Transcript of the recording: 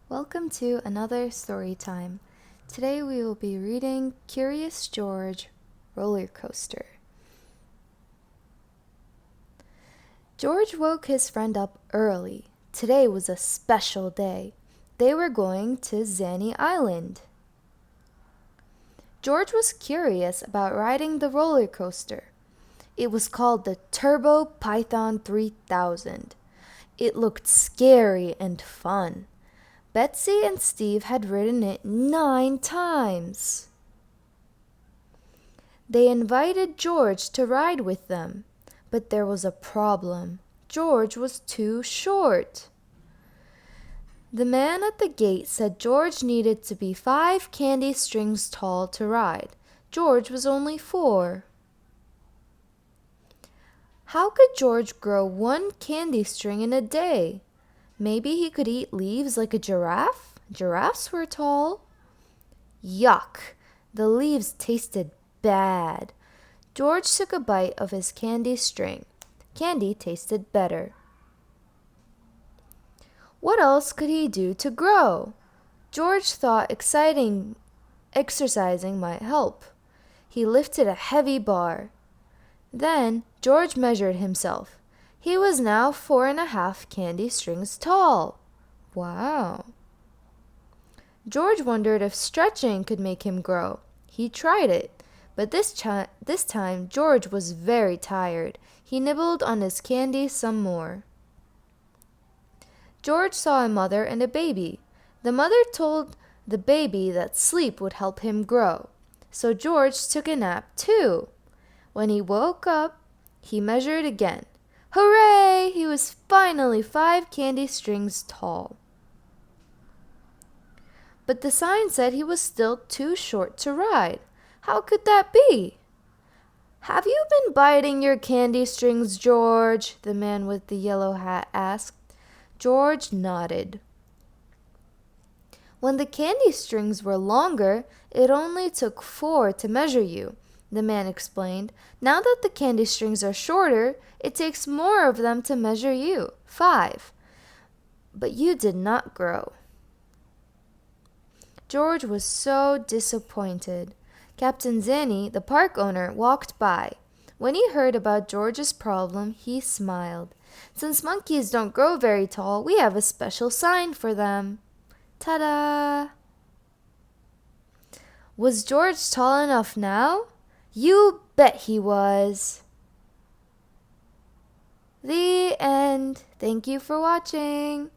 Welcome to another story time. Today we will be reading Curious George Roller Coaster. George woke his friend up early. Today was a special day. They were going to Zany Island. George was curious about riding the roller coaster. It was called the Turbo Python 3000. It looked scary and fun. Betsy and Steve had ridden it 9 times. They invited George to ride with them, but there was a problem. George was too short. The man at the gate said George needed to be 5 candy strings tall to ride. George was only 4. How could George grow 1 candy string in a day? Maybe he could eat leaves like a giraffe? Giraffes were tall. Yuck! The leaves tasted bad. George took a bite of his candy string. Candy tasted better. What else could he do to grow? George thought exercising might help. He lifted a heavy bar. Then George measured himself. He was now 4.5 candy strings tall. Wow! George wondered if stretching could make him grow. He tried it, but this time George was very tired. He nibbled on his candy some more. George saw a mother and a baby. The mother told the baby that sleep would help him grow. So George took a nap too. When he woke up, he measured again. Hooray! He was finally 5 candy strings tall. But the sign said he was still too short to ride. How could that be? Have you been biting your candy strings, George? The man with the yellow hat asked. George nodded. When the candy strings were longer, it only took 4 to measure you, the man explained. Now that the candy strings are shorter, it takes more of them to measure you, 5. But you did not grow. George was so disappointed. Captain Zanny, the park owner, walked by. When he heard about George's problem, he smiled. Since monkeys don't grow very tall, we have a special sign for them. Ta-da! Was George tall enough now? You bet he was. The end. Thank you for watching.